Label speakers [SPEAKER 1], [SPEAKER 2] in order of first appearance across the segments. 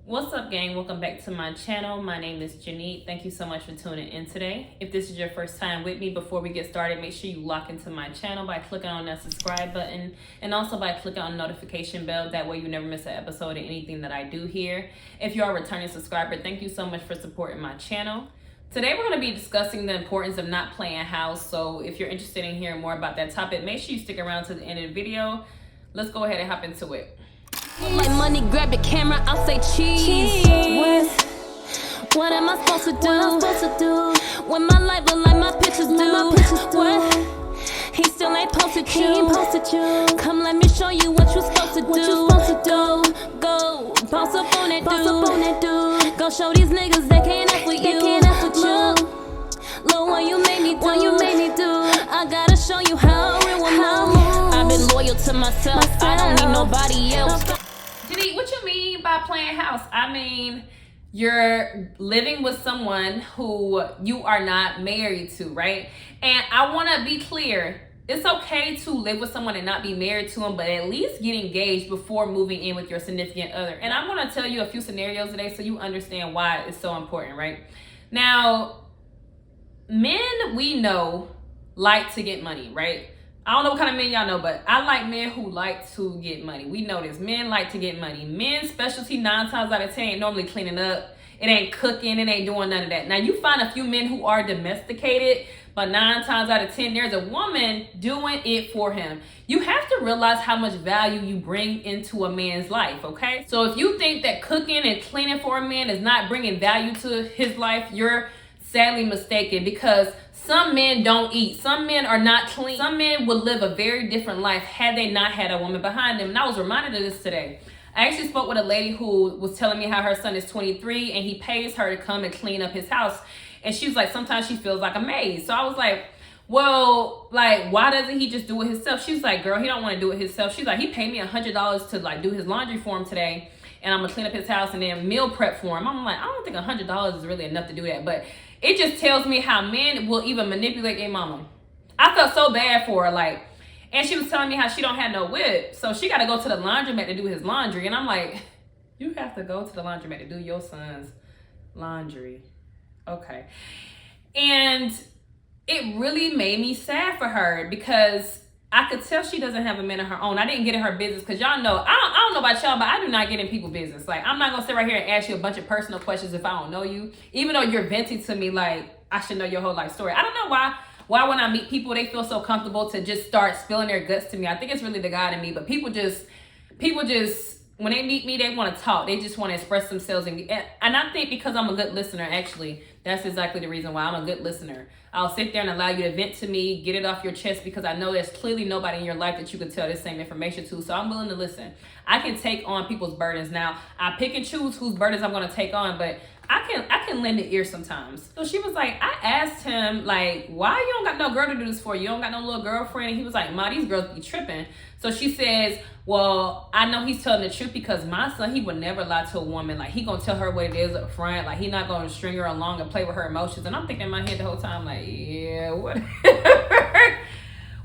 [SPEAKER 1] What's up, gang? Welcome back to my channel. My name is Janine. Thank you so much for tuning in today. If this is your first time with me, before we get started, make sure you lock into my channel by clicking on that subscribe button and also by clicking on the notification bell. That way you never miss an episode of anything that I do here. If you are a returning subscriber, thank you so much for supporting my channel. Today we're going to be discussing the importance of not playing house. So if you're interested in hearing more about that topic, make sure you stick around to the end of the video. Let's go ahead and hop into it.
[SPEAKER 2] Like money, grab your camera, I'll say cheese. What am I supposed to do? When my life look like my pictures do. What? He still ain't posted you. Come let me show you what you supposed to do. Go, bounce up on that dude. Go show these niggas they can't F with you. Look what you made me do. I gotta show you how real I'm. I've been loyal to myself. I don't need nobody else.
[SPEAKER 1] Janine, what you mean by playing house? I mean, you're living with someone who you are not married to, right? And I want to be clear. It's okay to live with someone and not be married to them, but at least get engaged before moving in with your significant other. And I'm going to tell you a few scenarios today so you understand why it's so important, right? Now, men we know like to get money, right? I don't know what kind of men y'all know, but I like men who like to get money. We know this. Men like to get money. Men's specialty 9 times out of 10 ain't normally cleaning up. It ain't cooking. It ain't doing none of that. Now, you find a few men who are domesticated, but 9 times out of 10, there's a woman doing it for him. You have to realize how much value you bring into a man's life, okay? So if you think that cooking and cleaning for a man is not bringing value to his life, you're sadly mistaken, because some men don't eat. Some men are not clean. Some men would live a very different life had they not had a woman behind them. And I was reminded of this today. I actually spoke with a lady who was telling me how her son is 23 and he pays her to come and clean up his house. And she was like, sometimes she feels like a maid. So I was like, well, like, why doesn't he just do it himself? She's like, girl, he don't want to do it himself. She's like, he paid me $100 to like do his laundry for him today, and I'm gonna clean up his house and then meal prep for him. I'm like, I don't think $100 is really enough to do that. But it just tells me how men will even manipulate their mama. I felt so bad for her, like, and she was telling me how she don't have no whip, so she got to go to the laundromat to do his laundry. And I'm like, you have to go to the laundromat to do your son's laundry. Okay. And it really made me sad for her, because I could tell she doesn't have a man of her own. I didn't get in her business because y'all know, I don't know about y'all, but I do not get in people's business. Like, I'm not going to sit right here and ask you a bunch of personal questions if I don't know you. Even though you're venting to me like I should know your whole life story. I don't know why when I meet people, they feel so comfortable to just start spilling their guts to me. I think it's really the God in me, but people just, when they meet me, they want to talk. They just want to express themselves. And I think because I'm a good listener, actually, that's exactly the reason why I'm a good listener. I'll sit there and allow you to vent to me, get it off your chest, because I know there's clearly nobody in your life that you could tell this same information to. So I'm willing to listen. I can take on people's burdens. Now, I pick and choose whose burdens I'm going to take on, but I can lend an ear sometimes. So she was like, I asked him, like, why you don't got no girl to do this for? You don't got no little girlfriend? And he was like, Ma, these girls be tripping. So she says, well, I know he's telling the truth, because my son, he would never lie to a woman. Like, he gonna tell her what it is up front. Like, he not gonna string her along and play with her emotions. And I'm thinking in my head the whole time, like, yeah, whatever.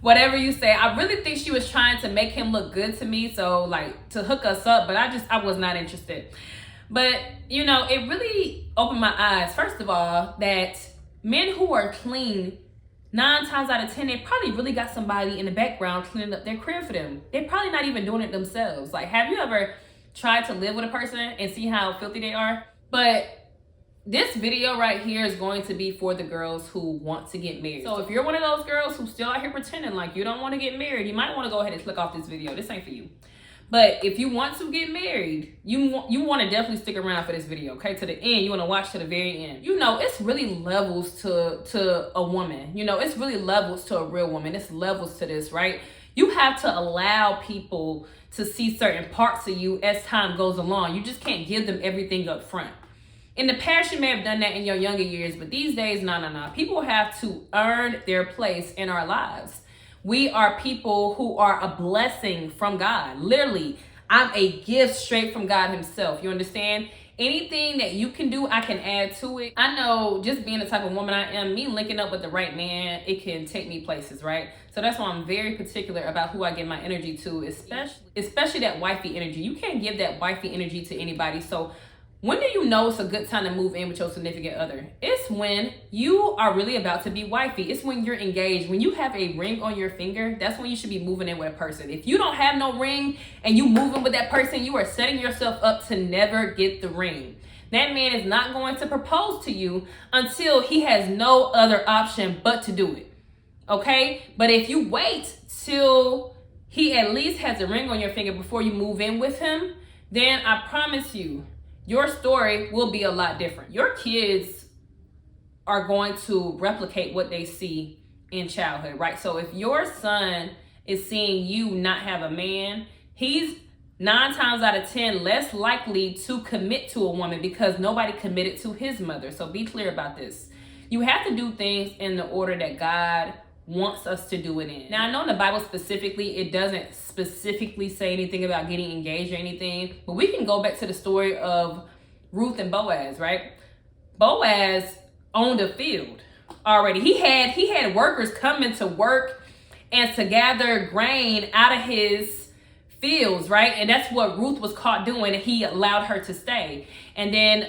[SPEAKER 1] Whatever you say. I really think she was trying to make him look good to me, so like to hook us up, but I was not interested. But you know, it really opened my eyes, first of all, that men who are clean, 9 times out of 10, they probably really got somebody in the background cleaning up their crib for them. They're probably not even doing it themselves. Like, have you ever tried to live with a person and see how filthy they are? But this video right here is going to be for the girls who want to get married. So if you're one of those girls who's still out here pretending like you don't want to get married, you might want to go ahead and click off this video. This ain't for you. But if you want to get married, you want to definitely stick around for this video, okay? To the end. You want to watch to the very end. You know, it's really levels to a woman. You know, it's really levels to a real woman. It's levels to this, right? You have to allow people to see certain parts of you as time goes along. You just can't give them everything up front. In the past, you may have done that in your younger years, but these days, no. People have to earn their place in our lives. We are people who are a blessing from God. Literally, I'm a gift straight from God himself. You understand? Anything that you can do, I can add to it. I know, just being the type of woman I am, me linking up with the right man, it can take me places, right? So that's why I'm very particular about who I give my energy to, especially that wifey energy. You can't give that wifey energy to anybody. So When do you know it's a good time to move in with your significant other? It's when you are really about to be wifey. It's when you're engaged. When you have a ring on your finger, that's when you should be moving in with a person. If you don't have no ring and you moving with that person, you are setting yourself up to never get the ring. That man is not going to propose to you until he has no other option but to do it. Okay? But if you wait till he at least has a ring on your finger before you move in with him, then I promise you, your story will be a lot different. Your kids are going to replicate what they see in childhood, right? So if your son is seeing you not have a man, he's 9 times out of 10 less likely to commit to a woman because nobody committed to his mother. So be clear about this. You have to do things in the order that God wants us to do it in. Now, I know in the Bible specifically, it doesn't specifically say anything about getting engaged or anything, but we can go back to the story of Ruth and Boaz, right? Boaz owned a field already. He had workers coming to work and to gather grain out of his fields, right? And that's what Ruth was caught doing, and he allowed her to stay. And then,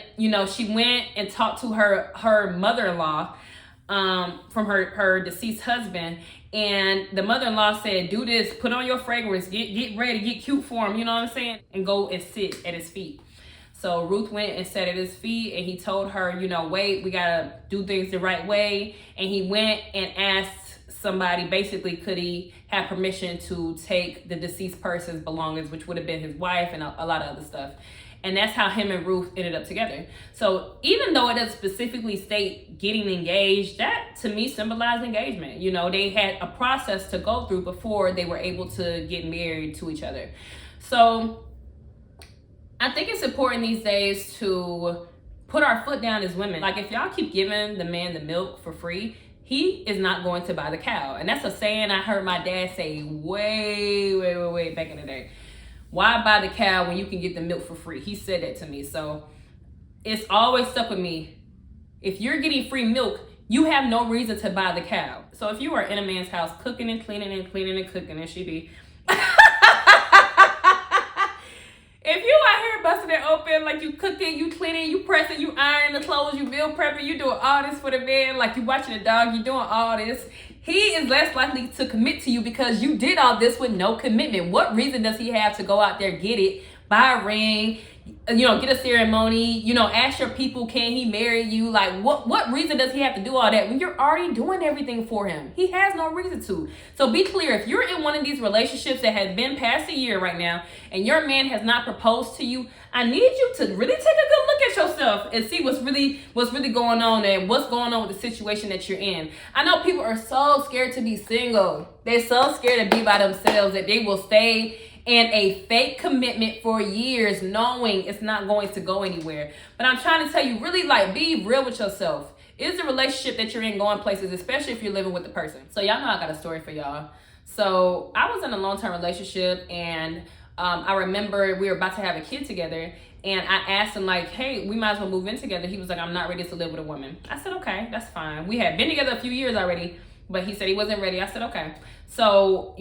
[SPEAKER 1] she went and talked to her mother-in-law from her deceased husband, and the mother-in-law said, do this, put on your fragrance, get ready, get cute for him, you know what I'm saying, and go and sit at his feet. So Ruth went and sat at his feet, and he told her, wait, we gotta do things the right way. And he went and asked somebody, basically, could he have permission to take the deceased person's belongings, which would have been his wife and a lot of other stuff. And that's how him and Ruth ended up together. So even though it doesn't specifically state getting engaged, that to me symbolized engagement. They had a process to go through before they were able to get married to each other. So I think it's important these days to put our foot down as women. Like, if y'all keep giving the man the milk for free, he is not going to buy the cow. And that's a saying I heard my dad say way back in the day. Why buy the cow when you can get the milk for free? He said that to me. So it's always stuck with me. If you're getting free milk, you have no reason to buy the cow. So if you are in a man's house cooking and cleaning and cooking, and she be... If you out here busting it open, like you cooking, you cleaning, you pressing, you ironing the clothes, you meal prepping, you doing all this for the man, like you watching the dog, you doing all this, he is less likely to commit to you because you did all this with no commitment. What reason does he have to go out there, get it, buy a ring, get a ceremony, ask your people, can he marry you? Like, what reason does he have to do all that when you're already doing everything for him? He has no reason to. So be clear, if you're in one of these relationships that has been past a year right now and your man has not proposed to you, I need you to really take a good look at yourself and see what's really going on and what's going on with the situation that you're in. I know people are so scared to be single. They're so scared to be by themselves that they will stay in a fake commitment for years knowing it's not going to go anywhere. But I'm trying to tell you, really, be real with yourself. Is the relationship that you're in going places, especially if you're living with the person? So y'all know I got a story for y'all. So I was in a long-term relationship, and I remember we were about to have a kid together, and I asked him, hey, we might as well move in together. He was like, I'm not ready to live with a woman. I said, okay, that's fine. We had been together a few years already, but he said he wasn't ready. I said, okay. So,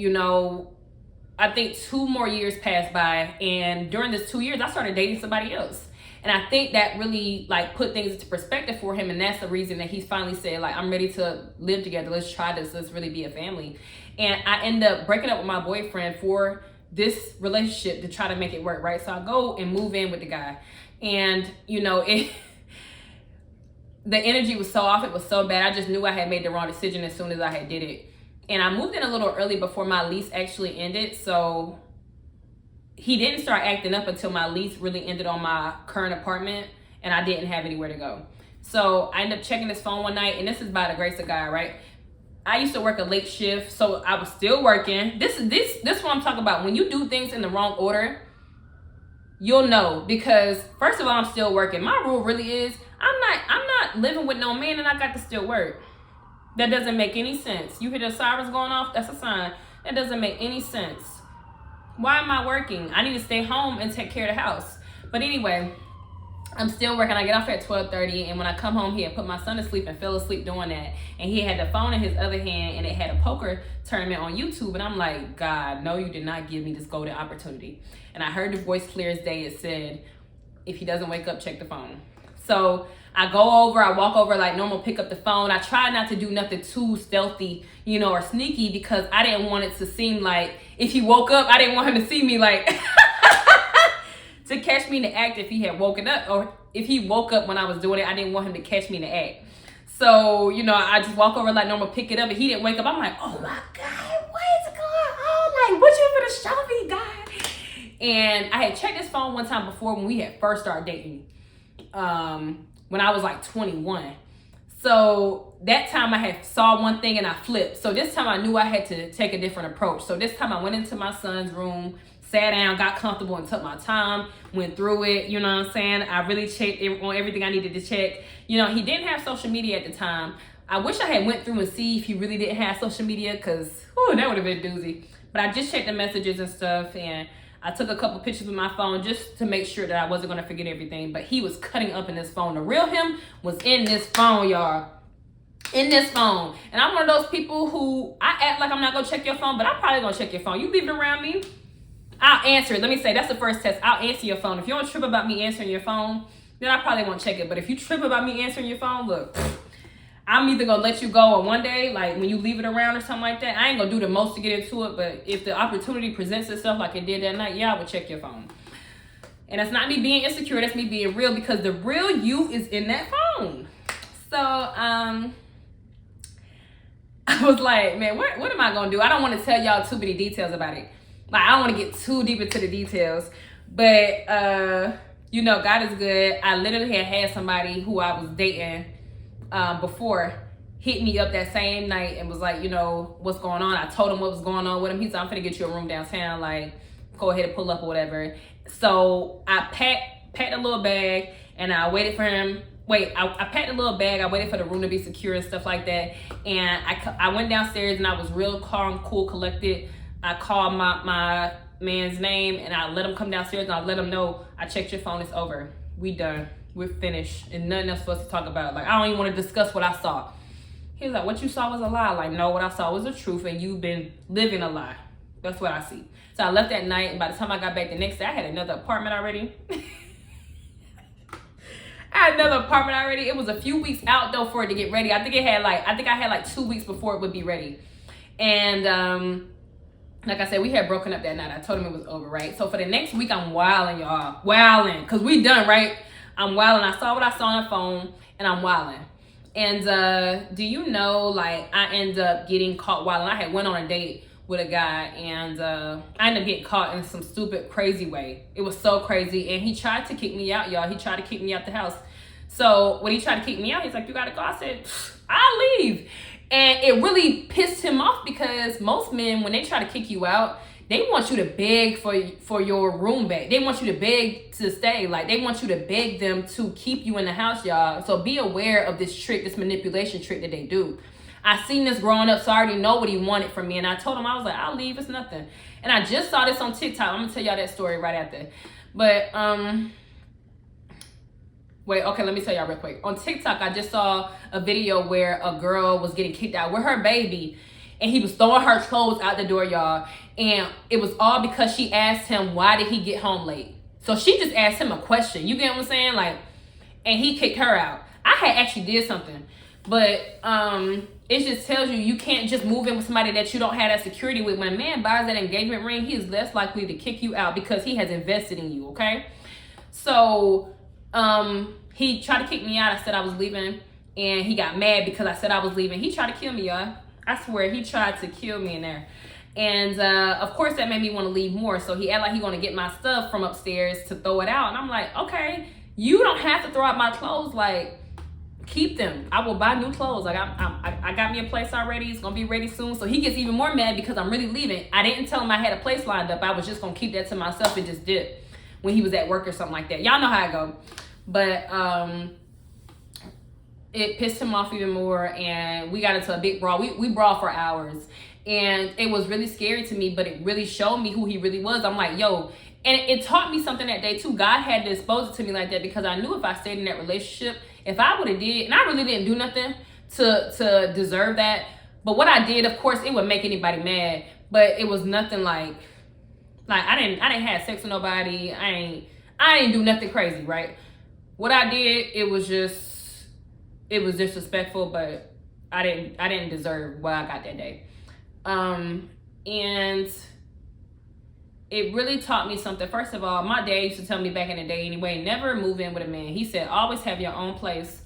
[SPEAKER 1] I think 2 more years passed by, and during this 2 years, I started dating somebody else. And I think that really put things into perspective for him, and that's the reason that he finally said, I'm ready to live together. Let's try this. Let's really be a family. And I ended up breaking up with my boyfriend for this relationship to try to make it work, right? So I go and move in with the guy, and the energy was so off. It was so bad. I just knew I had made the wrong decision as soon as I had did it. And I moved in a little early before my lease actually ended. So he didn't start acting up until my lease really ended on my current apartment, and I didn't have anywhere to go. So I ended up checking his phone one night, and this is by the grace of God, right? I used to work a late shift, so I was still working. This is what I'm talking about. When you do things in the wrong order, you'll know, because first of all, I'm still working. My rule really is I'm not living with no man and I got to still work. That doesn't make any sense. You hear the sirens going off? That's a sign. That doesn't make any sense. Why am I working? I need to stay home and take care of the house. But anyway, I'm still working. I get off at 12:30, and when I come home, he had put my son to sleep and fell asleep doing that. And he had the phone in his other hand, and it had a poker tournament on YouTube. And I'm like, God, no, you did not give me this golden opportunity. And I heard the voice clear as day. It said, If he doesn't wake up, check the phone. So I walk over like normal, pick up the phone. I try not to do nothing too stealthy, or sneaky, because I didn't want it to seem like if he woke up, I didn't want him to see me like to catch me in the act if he had woken up, or if he woke up when I was doing it, I didn't want him to catch me in the act. So, I just walk over like normal, pick it up, and he didn't wake up. I'm like, oh my God, what is going on? Like, what you gonna show me, God? And I had checked his phone one time before when we had first started dating, when I was like 21. So that time I had saw one thing and I flipped. So this time I knew I had to take a different approach. So this time I went into my son's room, sat down, got comfortable, and took my time, went through it, you know what I'm saying? I really checked on everything I needed to check. He didn't have social media at the time. I wish I had went through and see if he really didn't have social media, because that would have been doozy. But I just checked the messages and stuff, and I took a couple pictures with my phone just to make sure that I wasn't going to forget everything. But he was cutting up in this phone. The real him was in this phone, y'all. In this phone. And I'm one of those people who, I act like I'm not going to check your phone, but I'm probably going to check your phone. You leave it around me, I'll answer it. Let me say, that's the first test. I'll answer your phone. If you don't trip about me answering your phone, then I probably won't check it. But if you trip about me answering your phone, look, I'm either going to let you go, or one day, like when you leave it around or something like that, I ain't going to do the most to get into it. But if the opportunity presents itself like it did that night, yeah, I would check your phone. And it's not me being insecure. That's me being real, because the real you is in that phone. So, I was like, man, what am I going to do? I don't want to tell y'all too many details about it. Like, I don't want to get too deep into the details. But, God is good. I literally had somebody who I was dating before hit me up that same night and was like, what's going on? I told him what was going on with him. He said, I'm finna get you a room downtown. Like, go ahead and pull up or whatever. So I packed a little bag and I waited for him. I packed a little bag. I waited for the room to be secure and stuff like that. And I went downstairs and I was real calm, cool, collected. I called my man's name and I let him come downstairs and I let him know, I checked your phone, it's over. We done. We're finished. And nothing else for us to talk about. Like, I don't even want to discuss what I saw. He was like, what you saw was a lie. Like, no, what I saw was the truth and you've been living a lie. That's what I see. So I left that night, and by the time I got back the next day, I had another apartment already. It was a few weeks out though for it to get ready. I think I had like 2 weeks before it would be ready. And like I said, we had broken up that night. I told him it was over, right? So for the next week, I'm wilding, y'all. Wilding. Because we done, right? I'm wilding. I saw what I saw on the phone, and I'm wilding. And do you know, like, I ended up getting caught wilding. I had went on a date with a guy, and I ended up getting caught in some stupid, crazy way. It was so crazy. And he tried to kick me out, y'all. He tried to kick me out the house. So when he tried to kick me out, he's like, you gotta go. I said, I'll leave. And it really pissed him off, because most men, when they try to kick you out, they want you to beg for your room back. They want you to beg to stay. Like, they want you to beg them to keep you in the house, y'all. So be aware of this trick, this manipulation trick that they do. I seen this growing up, so I already know what he wanted from me. And I told him, I was like, I'll leave, it's nothing. And I just saw this on TikTok. I'm gonna tell y'all that story right after. But let me tell y'all real quick. On TikTok, I just saw a video where a girl was getting kicked out with her baby, and he was throwing her clothes out the door, y'all. And it was all because she asked him, why did he get home late? So she just asked him a question. You get what I'm saying? Like, and he kicked her out. I had actually did something, but it just tells you can't just move in with somebody that you don't have that security with. When a man buys that engagement ring, he is less likely to kick you out because he has invested in you, okay? So he tried to kick me out. I said I was leaving, and he got mad because I said I was leaving. He tried to kill me, y'all. I swear, he tried to kill me in there. And of course, that made me want to leave more. So he acted like he going to get my stuff from upstairs to throw it out. And I'm like, okay, you don't have to throw out my clothes. Like, keep them. I will buy new clothes. Like, I got me a place already. It's going to be ready soon. So he gets even more mad because I'm really leaving. I didn't tell him I had a place lined up. I was just going to keep that to myself and just dip when he was at work or something like that. Y'all know how I go. But it pissed him off even more, and we got into a big brawl. We brawled for hours, and it was really scary to me, but it really showed me who he really was. I'm like, yo, and it taught me something that day too. God had to expose it to me like that, because I knew if I stayed in that relationship, if I would have did, and I really didn't do nothing to deserve that, but what I did, of course, it would make anybody mad, but it was nothing like I didn't have sex with nobody. I I didn't do nothing crazy, right? What I did, it was disrespectful, but I didn't deserve what I got that day. And it really taught me something. First of all, my dad used to tell me back in the day anyway, never move in with a man. He said, always have your own place.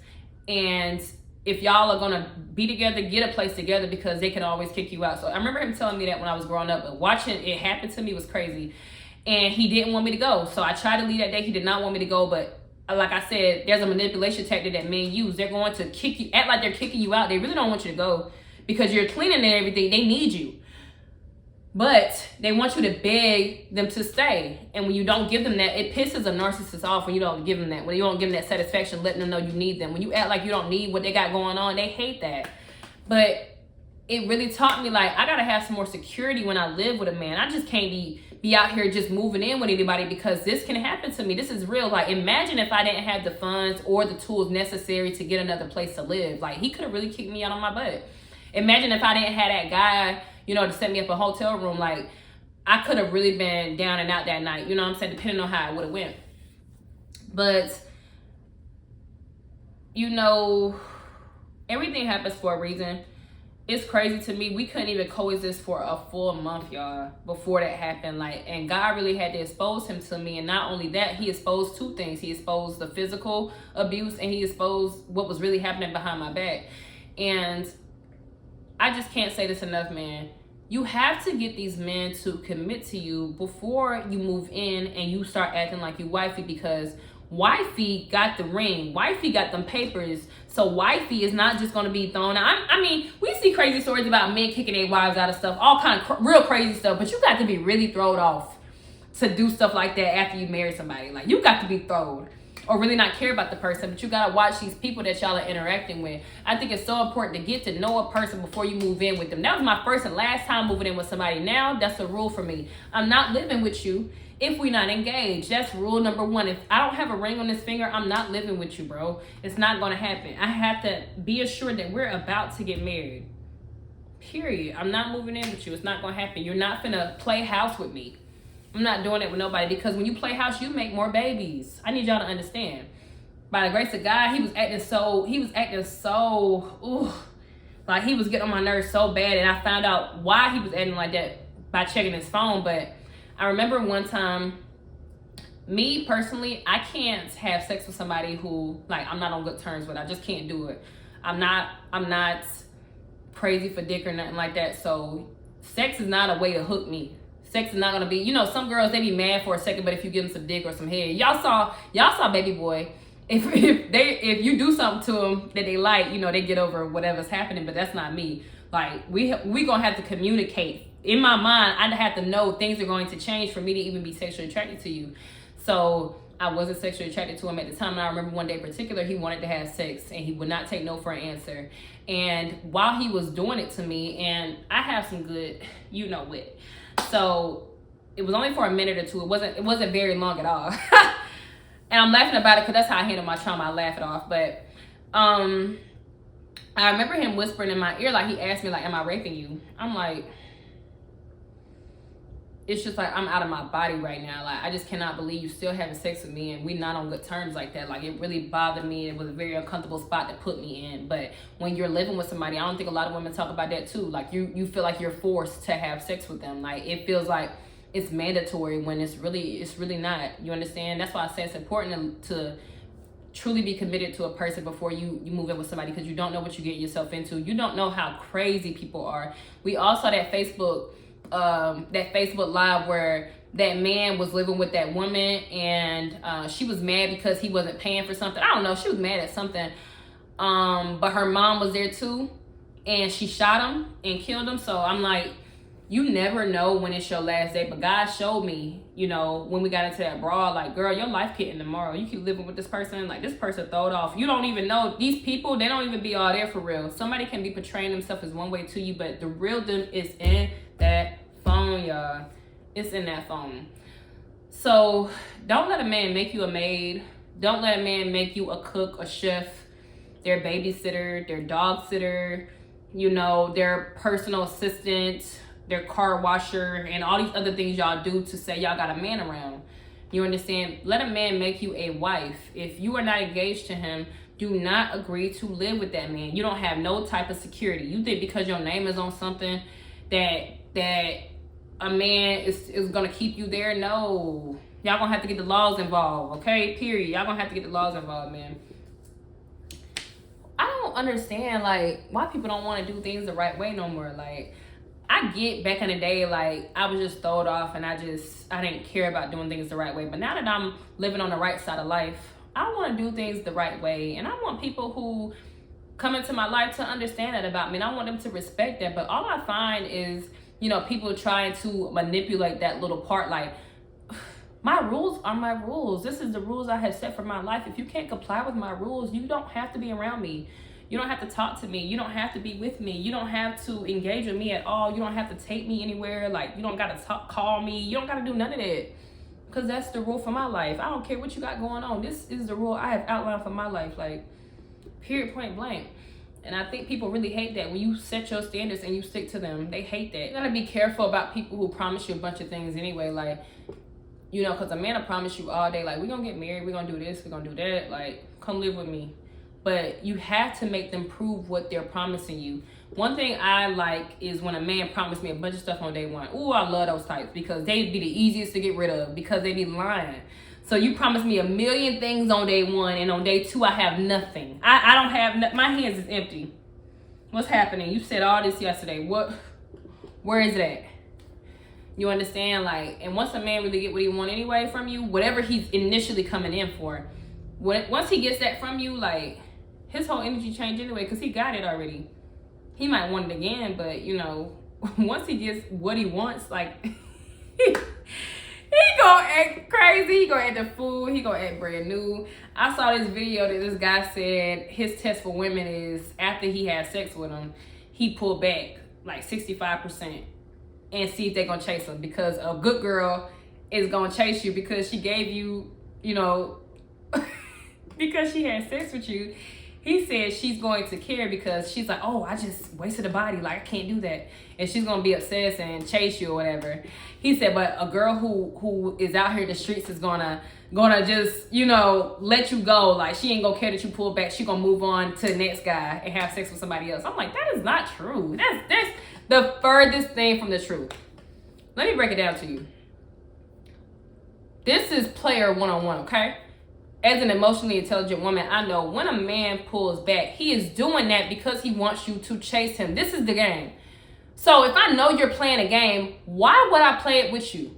[SPEAKER 1] And if y'all are going to be together, get a place together, because they can always kick you out. So I remember him telling me that when I was growing up, but watching it happen to me was crazy. And he didn't want me to go. So I tried to leave that day. He did not want me to go, but like I said, there's a manipulation tactic that men use. They're going to kick you, act like they're kicking you out. They really don't want you to go because you're cleaning and everything. They need you. But they want you to beg them to stay. And when you don't give them that, it pisses a narcissist off when you don't give them that. When you don't give them that satisfaction, letting them know you need them. When you act like you don't need what they got going on, they hate that. But it really taught me, like, I got to have some more security when I live with a man. I just can't be out here just moving in with anybody, because this can happen to me. This is real. Like, imagine if I didn't have the funds or the tools necessary to get another place to live. Like, he could have really kicked me out on my butt. Imagine if I didn't have that guy, you know, to set me up a hotel room. Like, I could have really been down and out that night, you know what I'm saying, depending on how it would have went. But, you know, everything happens for a reason. It's crazy to me. We couldn't even coexist for a full month, y'all, before that happened. Like, and God really had to expose him to me. And not only that, he exposed two things. He exposed the physical abuse, and he exposed what was really happening behind my back. And I just can't say this enough, man. You have to get these men to commit to you before you move in and you start acting like you wifey, because wifey got the ring. Wifey got them papers. So wifey is not just going to be thrown out. I mean, we see crazy stories about men kicking their wives out of stuff, all kind of real crazy stuff, but you got to be really thrown off to do stuff like that after you marry somebody. Like, you got to be thrown or really not care about the person, but you got to watch these people that y'all are interacting with. I think it's so important to get to know a person before you move in with them. That was my first and last time moving in with somebody. Now, that's a rule for me. I'm not living with you if we're not engaged. That's rule number one. If I don't have a ring on this finger, I'm not living with you, bro. It's not going to happen. I have to be assured that we're about to get married. Period. I'm not moving in with you. It's not going to happen. You're not going to play house with me. I'm not doing it with nobody, because when you play house, you make more babies. I need y'all to understand. By the grace of God, he was acting so, like he was getting on my nerves so bad, and I found out why he was acting like that by checking his phone. But I remember one time, me personally, I can't have sex with somebody who, like, I'm not on good terms with. I just can't do it. I'm not crazy for dick or nothing like that. So sex is not a way to hook me. Sex is not gonna be, you know, some girls, they be mad for a second, but if you give them some dick or some head, y'all saw Baby Boy. If you do something to them that they like, you know, they get over whatever's happening. But that's not me. Like, we gonna have to communicate. In my mind, I'd have to know things are going to change for me to even be sexually attracted to you. So I wasn't sexually attracted to him at the time. And I remember one day in particular, he wanted to have sex and he would not take no for an answer. And while he was doing it to me, and I have some good, you know what. So it was only for a minute or two. It wasn't very long at all. And I'm laughing about it because that's how I handle my trauma. I laugh it off. But I remember him whispering in my ear, like, he asked me, like, am I raping you? I'm like, it's just like, I'm out of my body right now. Like, I just cannot believe you still having sex with me and we not on good terms like that. Like, it really bothered me. It was a very uncomfortable spot to put me in. But when you're living with somebody, I don't think a lot of women talk about that too. Like, you feel like you're forced to have sex with them. Like, it feels like it's mandatory when it's really not. You understand? That's why I say it's important to truly be committed to a person before you move in with somebody, because you don't know what you get yourself into. You don't know how crazy people are. We all saw that Facebook live where that man was living with that woman, and she was mad because he wasn't paying for something. I don't know, she was mad at something, but her mom was there too, and she shot him and killed him. So I'm like, you never know when it's your last day. But God showed me, you know, when we got into that brawl, like, girl, your life could end tomorrow. You keep living with this person, like, this person throw it off. You don't even know. These people, they don't even be all there for real. Somebody can be portraying themselves as one way to you, but the real them is in that phone, y'all. It's in that phone. So don't let a man make you a maid. Don't let a man make you a cook, a chef, their babysitter, their dog sitter, you know, their personal assistant, their car washer, and all these other things y'all do to say y'all got a man around. You understand? Let a man make you a wife. If you are not engaged to him, do not agree to live with that man. You don't have no type of security. You think because your name is on something that a man is gonna keep you there? No. Y'all gonna have to get the laws involved, okay? Period. Y'all gonna have to get the laws involved, man. I don't understand, like, why people don't want to do things the right way no more. Like, I get back in the day, like, I was just throwed off and I didn't care about doing things the right way. But now that I'm living on the right side of life, I want to do things the right way. And I want people who come into my life to understand that about me. And I want them to respect that. But all I find is, you know, people trying to manipulate that little part. Like, my rules are my rules. This is the rules I have set for my life. If you can't comply with my rules, you don't have to be around me. You don't have to talk to me. You don't have to be with me. You don't have to engage with me at all. You don't have to take me anywhere. Like, you don't got to call me. You don't got to do none of that. Because that's the rule for my life. I don't care what you got going on. This is the rule I have outlined for my life. Like, period, point blank. And I think people really hate that. When you set your standards and you stick to them, they hate that. You got to be careful about people who promise you a bunch of things anyway. Like, you know, because a man will promise you all day, like, we're going to get married, we're going to do this, we're going to do that. Like, come live with me. But you have to make them prove what they're promising you. One thing I like is when a man promised me a bunch of stuff on day one. Ooh, I love those types because they'd be the easiest to get rid of because they be lying. So you promised me a million things on day one, and on day two I have nothing. I don't have, my hands is empty. What's happening? You said all this yesterday. Where is it at? You understand? Like, and once a man really get what he want anyway from you, whatever he's initially coming in for, once he gets that from you, like, his whole energy change anyway because he got it already. He might want it again, but, you know, once he gets what he wants, like, he gonna act crazy. He gonna act the fool. He gonna act brand new. I saw this video that this guy said his test for women is after he had sex with them, he pulled back like 65% and see if they're gonna chase him, because a good girl is gonna chase you because she gave you, you know, because she had sex with you. He said she's going to care because she's like, oh, I just wasted a body. Like, I can't do that. And she's going to be obsessed and chase you or whatever. He said, but a girl who is out here in the streets is gonna just, you know, let you go. Like, she ain't going to care that you pull back. She going to move on to the next guy and have sex with somebody else. I'm like, that is not true. That's the furthest thing from the truth. Let me break it down to you. This is player one-on-one, okay? As an emotionally intelligent woman, I know when a man pulls back, he is doing that because he wants you to chase him. This is the game. So if I know you're playing a game, why would I play it with you?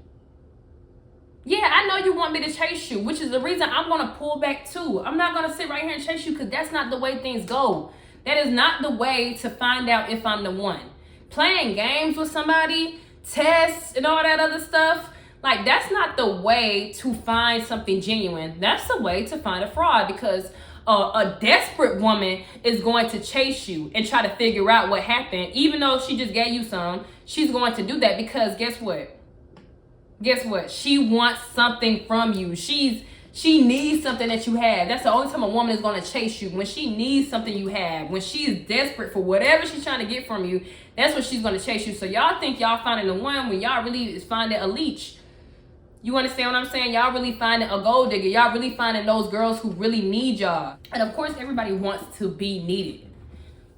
[SPEAKER 1] Yeah, I know you want me to chase you, which is the reason I'm going to pull back too. I'm not going to sit right here and chase you because that's not the way things go. That is not the way to find out if I'm the one. Playing games with somebody, tests and all that other stuff, like, that's not the way to find something genuine. That's the way to find a fraud, because a desperate woman is going to chase you and try to figure out what happened. Even though she just gave you some, she's going to do that because guess what? Guess what? She wants something from you. She needs something that you have. That's the only time a woman is going to chase you, when she needs something you have. When she's desperate for whatever she's trying to get from you, that's when she's going to chase you. So y'all think y'all finding the one when y'all really is finding a leech. You understand what I'm saying? Y'all really finding a gold digger. Y'all really finding those girls who really need y'all. And of course, everybody wants to be needed.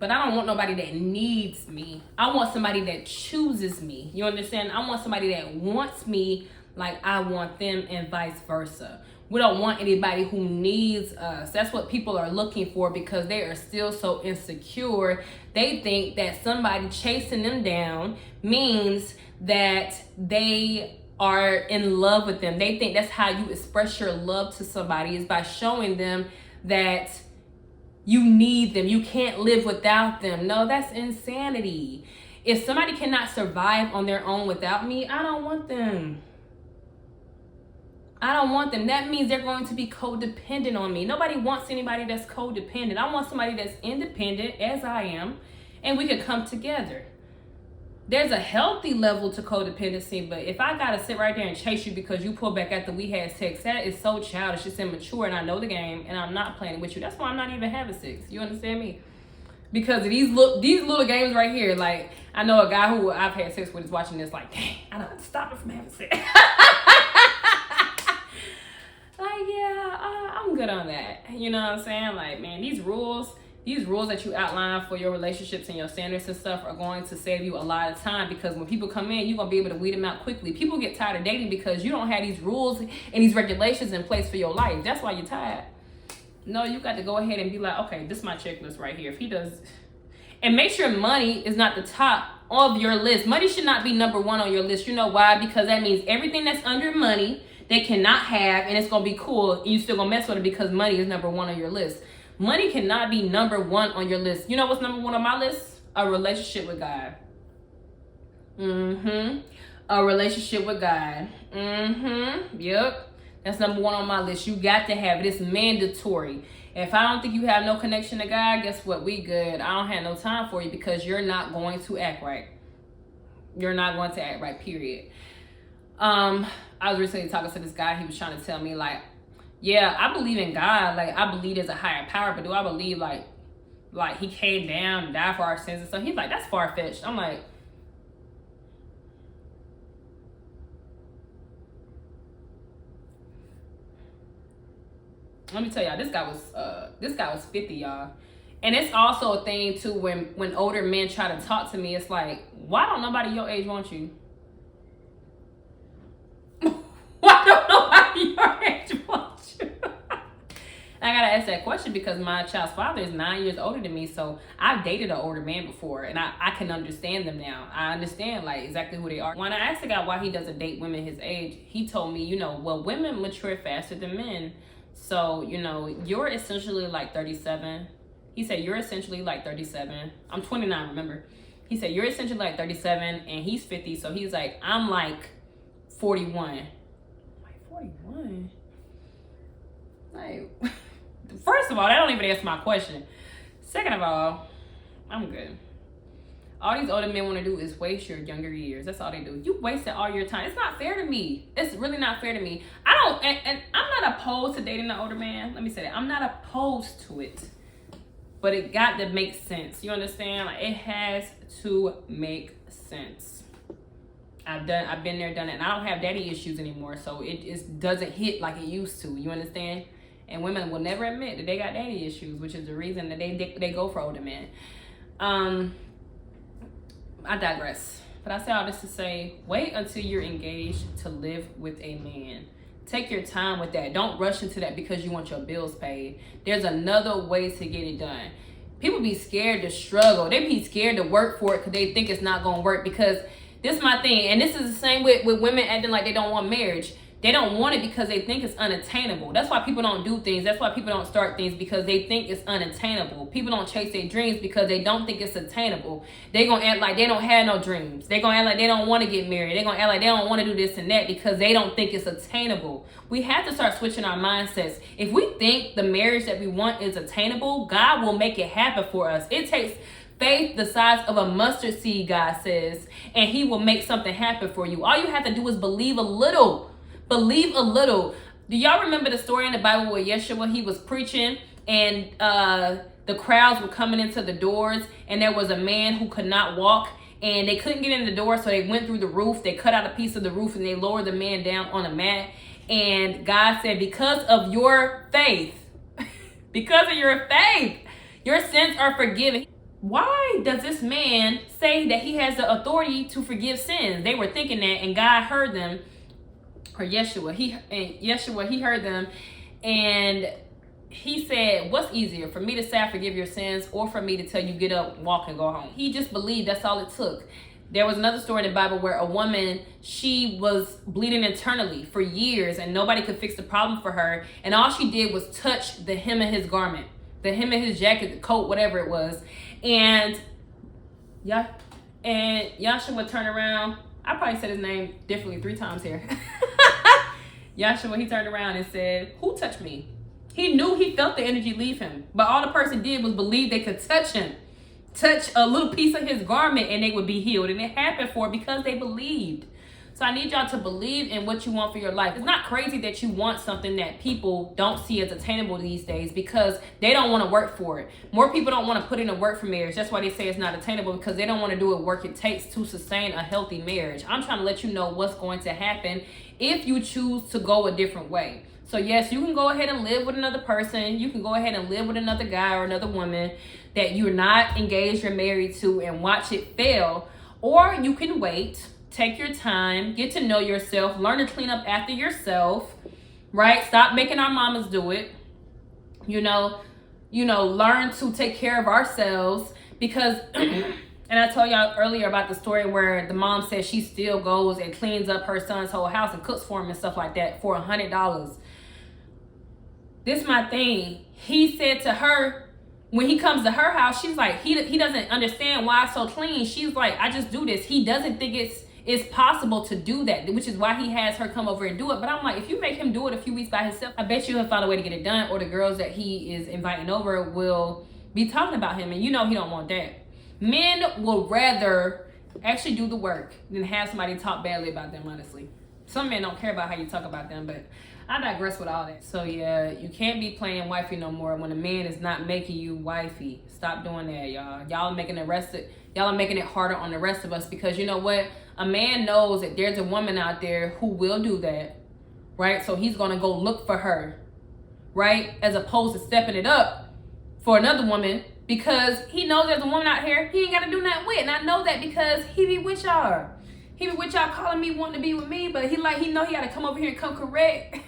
[SPEAKER 1] But I don't want nobody that needs me. I want somebody that chooses me. You understand? I want somebody that wants me like I want them, and vice versa. We don't want anybody who needs us. That's what people are looking for because they are still so insecure. They think that somebody chasing them down means that they are in love with them. They think that's how you express your love to somebody, is by showing them that you need them. You can't live without them. No, that's insanity. If somebody cannot survive on their own without me, I don't want them. I don't want them. That means they're going to be codependent on me. Nobody wants anybody that's codependent. I want somebody that's independent, as I am, and we could come together. There's a healthy level to codependency, but if I gotta sit right there and chase you because you pull back after we had sex, that is so childish. It's immature, and I know the game, and I'm not playing with you. That's why I'm not even having sex. You understand me? Because of these little games right here. Like, I know a guy who I've had sex with is watching this like, dang, I don't have to stop her from having sex. good on that. You know what I'm saying? Like, man, these rules that you outline for your relationships and your standards and stuff are going to save you a lot of time, because when people come in, you're going to be able to weed them out quickly. People get tired of dating because you don't have these rules and these regulations in place for your life. That's why you're tired. No, you got to go ahead and be like, okay, this is my checklist right here. If he does, and make sure money is not the top of your list. Money should not be number one on your list. You know why? Because that means everything that's under money they cannot have, and it's going to be cool, and you still going to mess with it because money is number one on your list. Money cannot be number one on your list. You know what's number one on my list? A relationship with God. A relationship with God. Yep. That's number one on my list. You got to have it. It's mandatory. If I don't think you have no connection to God, guess what? We good. I don't have no time for you because you're not going to act right. You're not going to act right, period. I was recently talking to this guy. He was trying to tell me, like, yeah, I believe in God. Like, I believe there's a higher power, but do I believe, like he came down and died for our sins and stuff? He's like, that's far-fetched. I'm like, let me tell y'all, this guy was 50, y'all. And it's also a thing too, when older men try to talk to me, it's like, why don't nobody your age want you? Why don't nobody your age want you? I gotta ask that question because my child's father is 9 years older than me, so I've dated an older man before, and I can understand them now. I understand like exactly who they are. When I asked the guy why he doesn't date women his age, he told me, well, women mature faster than men. So, you're essentially like 37. He said, you're essentially like 37. I'm 29, remember? He said, you're essentially like 37, and he's 50. So he's like, I'm like 41. I'm like, 41? Like, first of all, that don't even answer my question. Second of all, I'm good. All these older men want to do is waste your younger years. That's all they do. You wasted all your time. It's not fair to me. It's really not fair to me. And I'm not opposed to dating an older man. Let me say that. I'm not opposed to it. But it got to make sense. You understand? Like, it has to make sense. I've been there, done it. And I don't have daddy issues anymore. So it doesn't hit like it used to. You understand? And women will never admit that they got daddy issues, which is the reason that they go for older men. I digress. But I say all this to say, wait until you're engaged to live with a man. Take your time with that. Don't rush into that because you want your bills paid. There's another way to get it done. People be scared to struggle. They be scared to work for it because they think it's not going to work. Because this is my thing. And this is the same with women acting like they don't want marriage. They don't want it because they think it's unattainable. That's why people don't do things. That's why people don't start things, because they think it's unattainable. People don't chase their dreams because they don't think it's attainable. They gonna act like they don't have no dreams. They gonna act like they don't want to get married. They gonna act like they don't want to do this and that because they don't think it's attainable. We have to start switching our mindsets. If we think the marriage that we want is attainable, God will make it happen for us. It takes faith the size of a mustard seed, God says, and he will make something happen for you. All you have to do is believe a little. Believe a little. Do y'all remember the story in the Bible where Yeshua, he was preaching and the crowds were coming into the doors, and there was a man who could not walk and they couldn't get in the door, so they went through the roof. They cut out a piece of the roof and they lowered the man down on a mat. And God said, because of your faith, because of your faith, your sins are forgiven. Why does this man say that he has the authority to forgive sins? They were thinking that, and God heard them. Or Yeshua, he heard them, and he said, what's easier, for me to say I forgive your sins, or for me to tell you get up, walk, and go home? He just believed. That's all it took. There was another story in the Bible where a woman, she was bleeding internally for years, and nobody could fix the problem for her, and all she did was touch the hem of his garment, the hem of his jacket, the coat, whatever it was, and Yeshua turned around. I probably said his name differently 3 times here. Yeshua, he turned around and said, who touched me? He knew, he felt the energy leave him. But all the person did was believe they could touch him. Touch a little piece of his garment and they would be healed. And it happened for because they believed. So I need y'all to believe in what you want for your life. It's not crazy that you want something that people don't see as attainable these days because they don't want to work for it. More people don't want to put in the work for marriage. That's why they say it's not attainable, because they don't want to do the work it takes to sustain a healthy marriage. I'm trying to let you know what's going to happen if you choose to go a different way. So yes, you can go ahead and live with another person. You can go ahead and live with another guy or another woman that you're not engaged or married to and watch it fail. Or you can wait, take your time, get to know yourself, learn to clean up after yourself, right? Stop making our mamas do it. Learn to take care of ourselves because and I told y'all earlier about the story where the mom says she still goes and cleans up her son's whole house and cooks for him and stuff like that for $100. This is my thing. He said to her, when he comes to her house, she's like, he doesn't understand why it's so clean. She's like, I just do this. He doesn't think it's possible to do that, which is why he has her come over and do it. But I'm like, if you make him do it a few weeks by himself, I bet you he'll find a way to get it done, or the girls that he is inviting over will be talking about him, and he don't want that. Men will rather actually do the work than have somebody talk badly about them, honestly. Some men don't care about how you talk about them, but I digress with all that. So yeah, you can't be playing wifey no more when a man is not making you wifey. Stop doing that, y'all. Y'all are making it harder on the rest of us, because you know what? A man knows that there's a woman out there who will do that, right? So he's gonna go look for her, right? As opposed to stepping it up for another woman, because he knows there's a woman out here he ain't gotta do nothing with. And I know that because he be with y'all. He be with y'all calling me wanting to be with me, but he know he gotta come over here and come correct.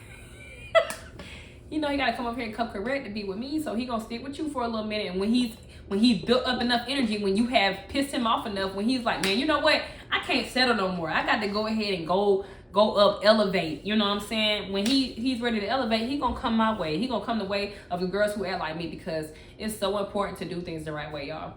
[SPEAKER 1] He gotta come over here and come correct to be with me, so he gonna stick with you for a little minute. And when he's built up enough energy, when you have pissed him off enough, when he's like, man, you know what? I can't settle no more. I got to go ahead and go up, elevate. You know what I'm saying? When he's ready to elevate, he gonna come my way. He gonna come the way of the girls who act like me, because it's so important to do things the right way, y'all.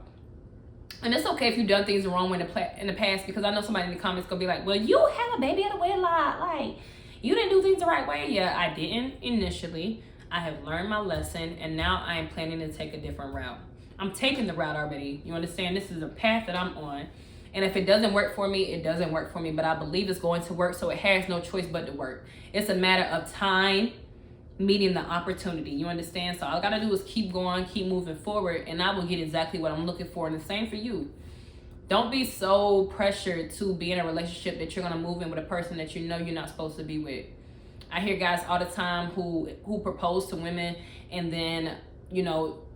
[SPEAKER 1] And it's okay if you've done things the wrong way in the past, because I know somebody in the comments gonna be like, well, you have a baby at a wedlock. Like, you didn't do things the right way. Yeah, I didn't initially. I have learned my lesson, and now I am planning to take a different route. I'm taking the route already. You understand? This is a path that I'm on. And if it doesn't work for me, it doesn't work for me. But I believe it's going to work, so it has no choice but to work. It's a matter of time meeting the opportunity. You understand? So all I got to do is keep going, keep moving forward, and I will get exactly what I'm looking for. And the same for you. Don't be so pressured to be in a relationship that you're going to move in with a person that you know you're not supposed to be with. I hear guys all the time who propose to women, and then,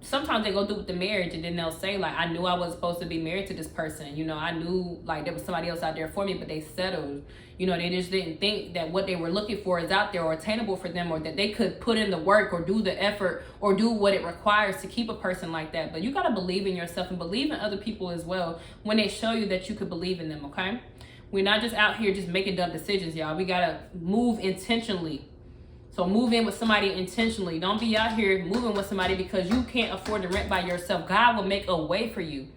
[SPEAKER 1] sometimes they go through with the marriage, and then they'll say, like, I knew I was supposed to be married to this person. I knew, like, there was somebody else out there for me, but they settled. They just didn't think that what they were looking for is out there or attainable for them, or that they could put in the work or do the effort or do what it requires to keep a person like that. But you got to believe in yourself and believe in other people as well when they show you that you could believe in them, okay? We're not just out here just making dumb decisions, y'all. We got to move intentionally. So move in with somebody intentionally. Don't be out here moving with somebody because you can't afford to rent by yourself. God will make a way for you.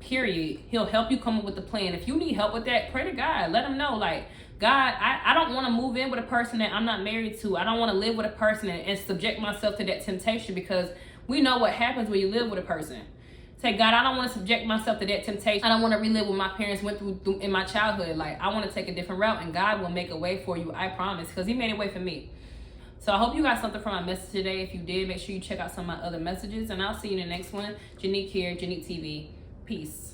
[SPEAKER 1] Period. He'll help you come up with the plan. If you need help with that, pray to God. Let him know, like, God, I don't want to move in with a person that I'm not married to. I don't want to live with a person and subject myself to that temptation, because we know what happens when you live with a person. Say, God, I don't want to subject myself to that temptation. I don't want to relive what my parents went through in my childhood. Like, I want to take a different route, and God will make a way for you. I promise, because he made a way for me. So I hope you got something from my message today. If you did, make sure you check out some of my other messages, and I'll see you in the next one. Janique here, Janique TV. Peace.